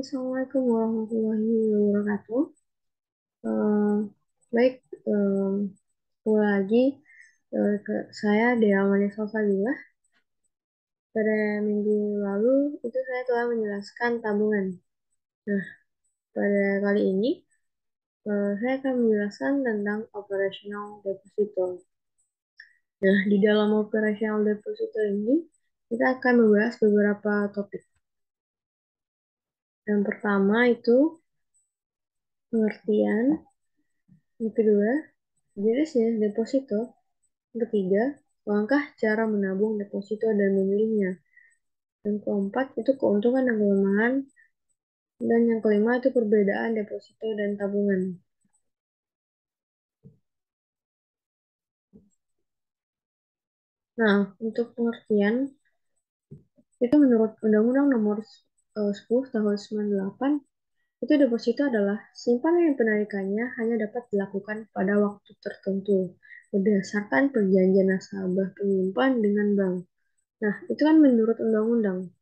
Assalamualaikum warahmatullahi wabarakatuh. Eh, baik, mulai lagi saya Dea Maria Salsabila. Pada minggu lalu itu saya telah menjelaskan tabungan. Nah, pada kali ini saya akan menjelaskan tentang operational deposito. Nah, di dalam operational deposito ini kita akan membahas beberapa topik. Yang pertama itu pengertian, yang kedua jenis deposito, ketiga, langkah cara menabung deposito dan memilihnya. Yang keempat, itu keuntungan dan kelemahan. Dan yang kelima, itu perbedaan deposito dan tabungan. Nah, untuk pengertian, itu menurut Undang-Undang Nomor 10 Tahun 98, itu deposito adalah simpanan yang penarikannya hanya dapat dilakukan pada waktu tertentu berdasarkan perjanjian nasabah penyimpan dengan bank. Nah, itu kan menurut undang-undang.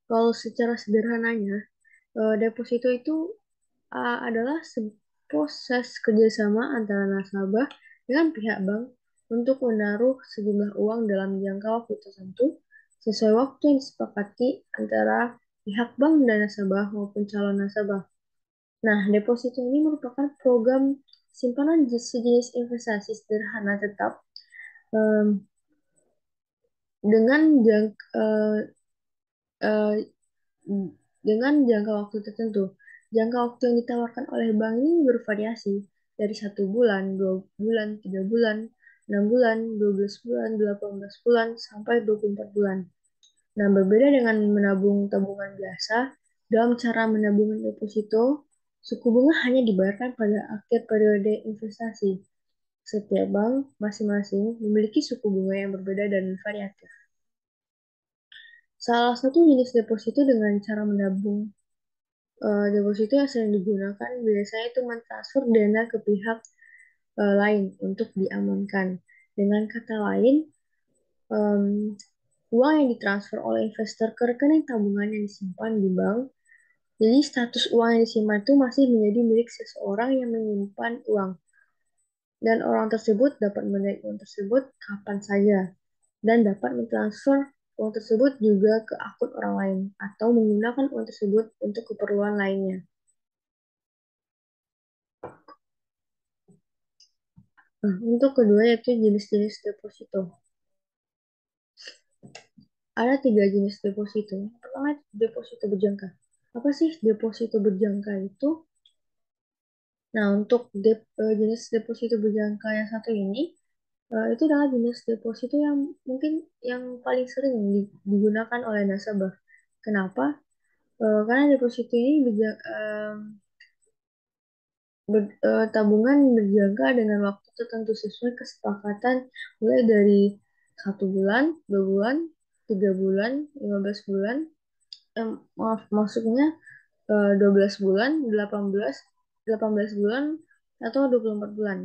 Kalau secara sederhananya, deposito itu adalah proses kerjasama antara nasabah dengan pihak bank untuk menaruh sejumlah uang dalam jangka waktu tertentu sesuai waktu yang disepakati antara pihak bank dan nasabah maupun calon nasabah. Nah, deposito ini merupakan program simpanan sejenis investasi sederhana tetap em, dengan eh, dengan jangka waktu tertentu. Jangka waktu yang ditawarkan oleh bank ini bervariasi dari 1 bulan, 2 bulan, 3 bulan, 6 bulan, 12 bulan, 18 bulan, sampai 24 bulan. Nah, berbeda dengan menabung tabungan biasa, dalam cara menabung deposito, suku bunga hanya dibayarkan pada akhir periode investasi. Setiap bank masing-masing memiliki suku bunga yang berbeda dan variatif. Salah satu jenis deposito dengan cara menabung deposito yang sering digunakan biasanya itu mentransfer dana ke pihak lain untuk diamankan. Dengan kata lain, em, uang yang ditransfer oleh investor ke rekening tabungan yang disimpan di bank. Jadi status uang yang disimpan itu masih menjadi milik seseorang yang menyimpan uang. Dan orang tersebut dapat menarik uang tersebut kapan saja. Dan dapat mentransfer uang tersebut juga ke akun orang lain. Atau menggunakan uang tersebut untuk keperluan lainnya. Nah, untuk kedua yaitu jenis-jenis deposito. Ada 3 jenis deposito. Yang pertama deposito berjangka. Apa sih deposito berjangka itu? Nah, untuk jenis deposito berjangka yang satu ini, itu adalah jenis deposito yang mungkin yang paling sering digunakan oleh nasabah. Kenapa? Karena deposito ini tabungan berjangka dengan waktu tertentu sesuai kesepakatan mulai dari 1 bulan, 2 bulan, 3 bulan, 15 bulan, maaf, maksudnya 12 bulan, 18 bulan, atau 24 bulan.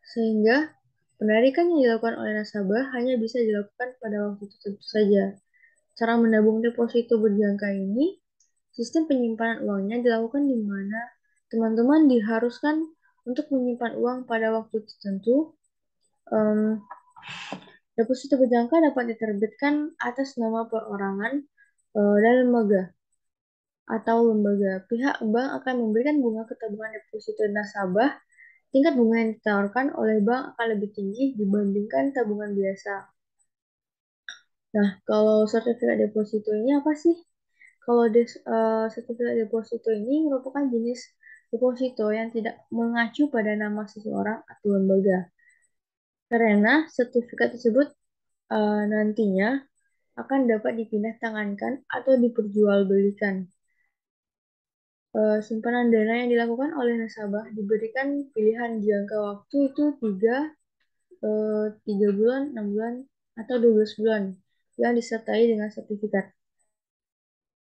Sehingga penarikan yang dilakukan oleh nasabah hanya bisa dilakukan pada waktu tertentu saja. Cara menabung deposito berjangka ini, sistem penyimpanan uangnya dilakukan di mana teman-teman diharuskan untuk menyimpan uang pada waktu tertentu. Um, Deposito berjangka dapat diterbitkan atas nama perorangan dan lembaga atau lembaga. Pihak bank akan memberikan bunga ke tabungan deposito nasabah. Tingkat bunga yang ditawarkan oleh bank akan lebih tinggi dibandingkan tabungan biasa. Nah, kalau sertifikat deposito ini apa sih? Kalau sertifikat deposito ini merupakan jenis deposito yang tidak mengacu pada nama seseorang atau lembaga. Karena sertifikat tersebut nantinya akan dapat dipindah tangankan atau diperjualbelikan. Simpanan dana yang dilakukan oleh nasabah diberikan pilihan jangka waktu itu 3 bulan, 6 bulan, atau 12 bulan yang disertai dengan sertifikat.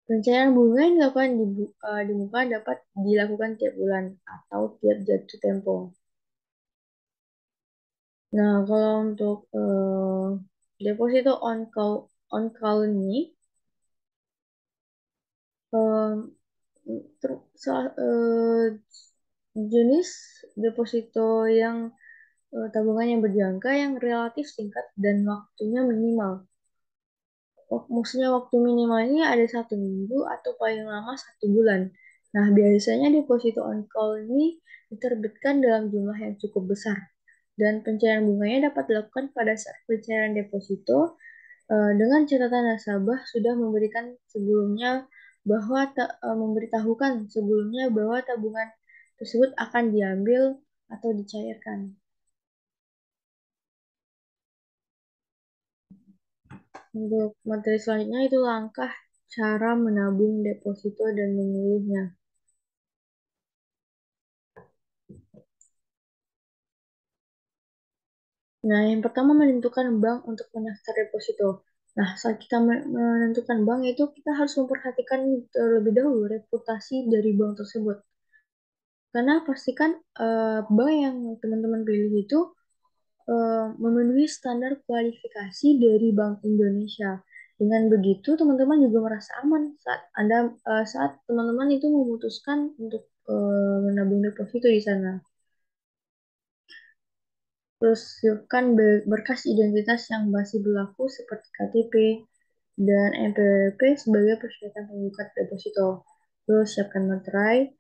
Pencairan bunga yang dilakukan di muka dapat dilakukan tiap bulan atau tiap jatuh tempo. Nah, kalau untuk deposito on call ini, Jenis deposito yang tabungan yang berjangka yang relatif singkat dan waktunya minimal. Maksudnya waktu minimalnya ada 1 minggu atau paling lama 1 bulan. Nah, biasanya deposito on call ini diterbitkan dalam jumlah yang cukup besar. Dan pencairan bunganya dapat dilakukan pada saat pencairan deposito dengan catatan nasabah sudah memberikan sebelumnya bahwa memberitahukan sebelumnya bahwa tabungan tersebut akan diambil atau dicairkan. Untuk materi selanjutnya itu langkah cara menabung deposito dan memilihnya. Nah, yang pertama menentukan bank untuk mendaftar deposito. Nah, saat kita menentukan bank itu kita harus memperhatikan terlebih dahulu reputasi dari bank tersebut. Karena pastikan bank yang teman-teman pilih itu memenuhi standar kualifikasi dari Bank Indonesia. Dengan begitu, teman-teman juga merasa aman saat teman-teman itu memutuskan untuk menabung deposito di sana. Terus siapkan berkas identitas yang masih berlaku seperti KTP dan NPWP sebagai persyaratan pembukaan deposito. Terus siapkan materai.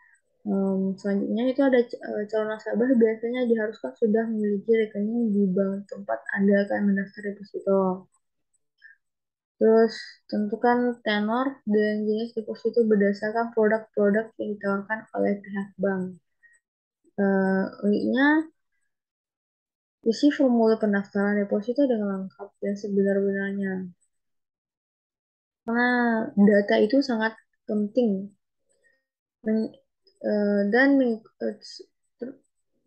Selanjutnya itu ada calon nasabah biasanya diharuskan sudah memiliki rekening di bank tempat Anda akan mendaftar deposito. Terus tentukan tenor dan jenis deposito berdasarkan produk-produk yang ditawarkan oleh pihak bank. Uniknya, isi formulir pendaftaran deposito dengan lengkap dan sebenar-benarnya. Karena data itu sangat penting Men- dan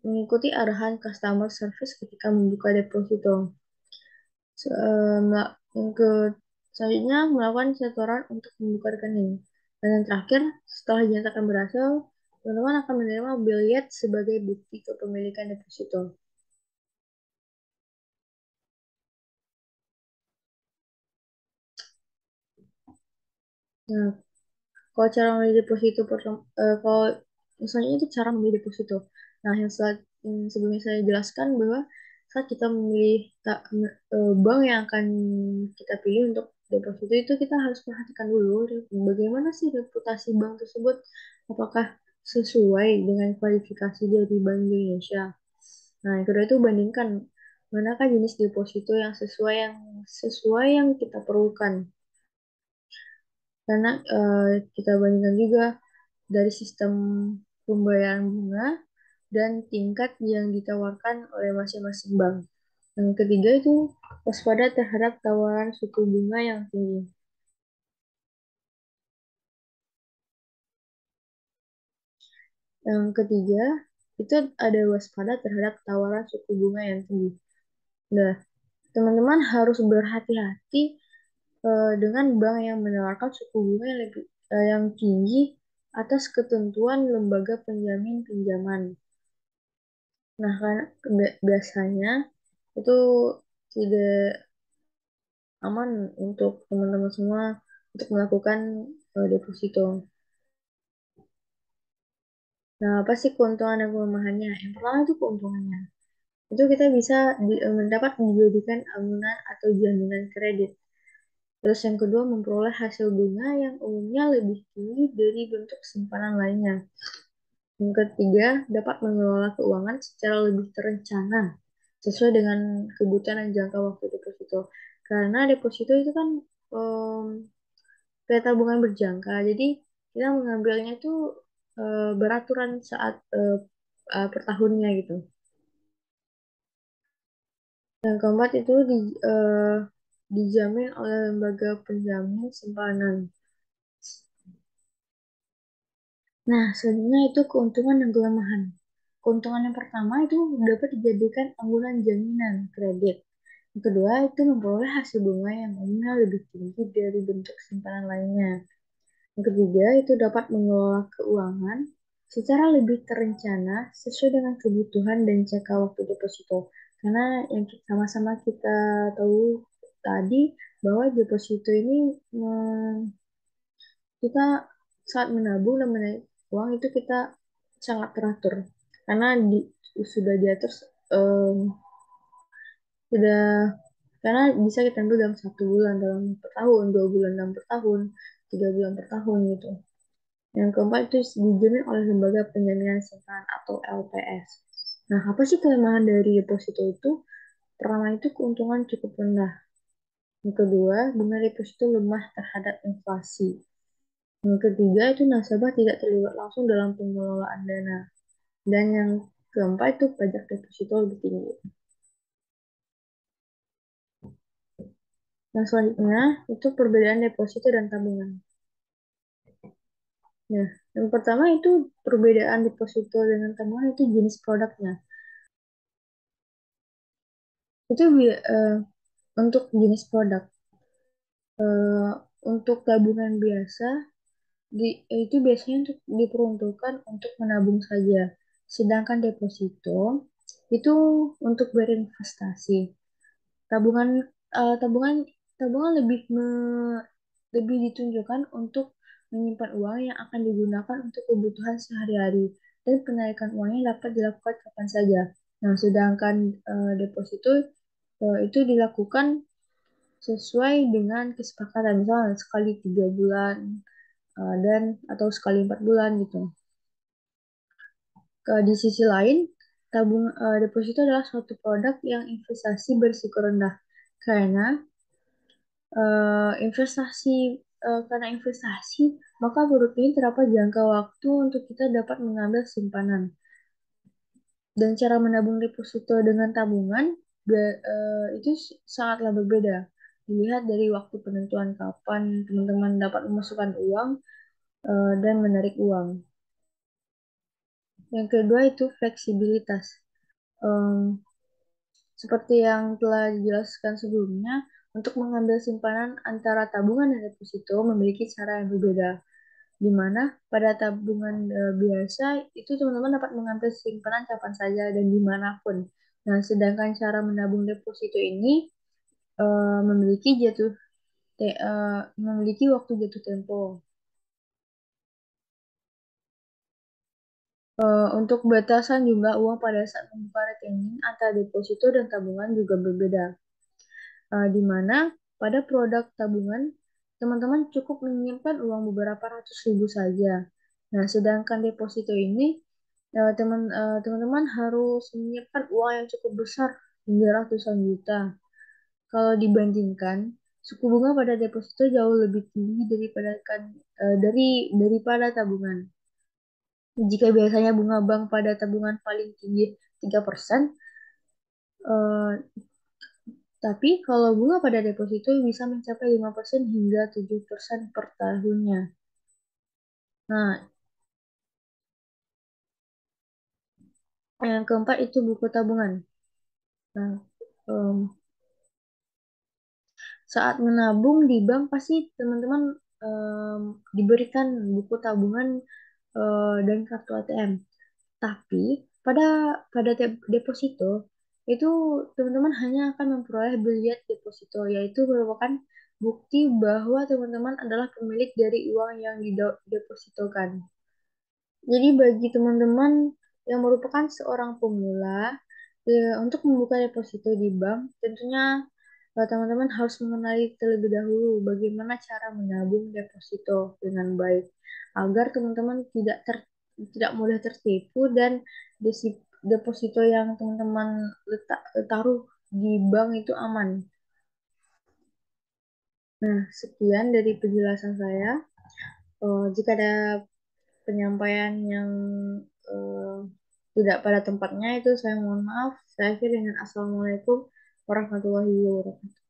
mengikuti arahan customer service ketika membuka deposito. Yang selanjutnya melakukan setoran untuk membuka rekening. Dan yang terakhir, setelah dinyatakan berhasil, teman-teman akan menerima bilet sebagai bukti kepemilikan deposito. Nah, kalau cara memilih deposito kalau misalnya itu cara memilih deposito. Nah, yang sebelumnya saya jelaskan bahwa saat kita memilih bank yang akan kita pilih untuk deposito itu kita harus perhatikan dulu bagaimana sih reputasi bank tersebut, apakah sesuai dengan kualifikasi dari Bank Indonesia. Nah, yang kedua itu bandingkan manakah jenis deposito yang sesuai yang kita perlukan. Karena kita bandingkan juga dari sistem pembayaran bunga dan tingkat yang ditawarkan oleh masing-masing bank. Yang ketiga itu waspada terhadap tawaran suku bunga yang tinggi. Yang ketiga itu ada waspada terhadap tawaran suku bunga yang tinggi. Nah, teman-teman harus berhati-hati dengan bank yang menawarkan suku bunga yang tinggi atas ketentuan lembaga penjamin pinjaman. Nah, kan biasanya itu tidak aman untuk teman-teman semua untuk melakukan deposito. Nah, apa sih keuntungan dan kelemahannya? Yang pertama itu keuntungannya. Itu kita bisa mendapat menjadikan amunan atau jaminan kredit. Terus yang kedua memperoleh hasil bunga yang umumnya lebih tinggi dari bentuk simpanan lainnya. Yang ketiga dapat mengelola keuangan secara lebih terencana sesuai dengan kebutuhan dan jangka waktu deposito. Karena deposito itu kan um, kayak tabungan berjangka. Jadi kita mengambilnya itu beraturan saat per tahunnya gitu. Yang keempat itu dijamin oleh lembaga penjamin simpanan. Nah, selanjutnya itu keuntungan dan kelemahan. Keuntungan yang pertama itu dapat dijadikan amunan jaminan kredit. Yang kedua itu memperoleh hasil bunga yang umumnya lebih tinggi dari bentuk simpanan lainnya. Yang ketiga, itu dapat mengelola keuangan secara lebih terencana sesuai dengan kebutuhan dan jangka waktu deposito. Karena yang sama-sama kita tahu tadi bahwa deposito ini kita saat menabung dan menarik uang itu kita sangat teratur karena sudah diatur em, sudah karena bisa kita ambil dalam 1 bulan dalam per tahun, 2 bulan dalam per tahun, 3 bulan per tahun gitu. Yang keempat itu dijamin oleh lembaga penjaminan simpanan atau LPS. Nah, apa sih kelemahan dari deposito itu? Pertama itu keuntungan cukup rendah. Yang kedua, bunga deposito lemah terhadap inflasi. Yang ketiga itu nasabah tidak terlibat langsung dalam pengelolaan dana. Dan yang keempat itu pajak deposito lebih tinggi. Yang selanjutnya itu perbedaan deposito dan tabungan. Nah, yang pertama itu perbedaan deposito dengan tabungan itu jenis produknya. Itu untuk jenis produk. Eh, untuk tabungan biasa itu biasanya untuk diperuntukkan untuk menabung saja. Sedangkan deposito itu untuk berinvestasi. Tabungan tabungan tabungan lebih ditunjukkan untuk menyimpan uang yang akan digunakan untuk kebutuhan sehari-hari dan penarikan uangnya dapat dilakukan kapan saja. Nah, sedangkan deposito itu dilakukan sesuai dengan kesepakatan, misalnya sekali 3 bulan dan atau sekali 4 bulan gitu. Di sisi lain, deposito adalah suatu produk yang investasi berisiko rendah karena investasi karena investasi maka produk ini terdapat jangka waktu untuk kita dapat mengambil simpanan. Dan cara menabung deposito dengan tabungan itu sangatlah berbeda. Dilihat dari waktu penentuan kapan teman-teman dapat memasukkan uang dan menarik uang. Yang kedua itu fleksibilitas. Em, Seperti yang telah dijelaskan sebelumnya, untuk mengambil simpanan antara tabungan dan deposito memiliki cara yang berbeda, di mana pada tabungan biasa itu teman-teman dapat mengambil simpanan kapan saja dan dimanapun. Nah, sedangkan cara menabung deposito ini eh, memiliki memiliki waktu jatuh tempo. Untuk batasan jumlah uang pada saat membuka rekening antara deposito dan tabungan juga berbeda. Di mana pada produk tabungan teman-teman cukup menyimpan uang beberapa ratus ribu saja. Nah, sedangkan deposito ini teman-teman harus menyimpan uang yang cukup besar hingga ratusan juta. Kalau dibandingkan, suku bunga pada deposito jauh lebih tinggi daripada tabungan. Jika biasanya bunga bank pada tabungan paling tinggi 3%, eh, tapi kalau bunga pada deposito bisa mencapai 5% hingga 7% per tahunnya. Nah, yang keempat itu buku tabungan. Nah, em, saat menabung di bank pasti teman-teman diberikan buku tabungan dan kartu ATM. Tapi pada deposito itu teman-teman hanya akan memperoleh biliet deposito, yaitu merupakan bukti bahwa teman-teman adalah pemilik dari uang yang didepositokan. Jadi bagi teman-teman yang merupakan seorang pemula, untuk membuka deposito di bank, tentunya teman-teman harus mengenali terlebih dahulu bagaimana cara menabung deposito dengan baik, agar teman-teman tidak mudah tertipu dan deposito yang teman-teman taruh di bank itu aman. Nah, sekian dari penjelasan saya. Jika ada penyampaian yang eh, tidak pada tempatnya itu saya mohon maaf. Saya akhiri dengan Assalamualaikum warahmatullahi wabarakatuh.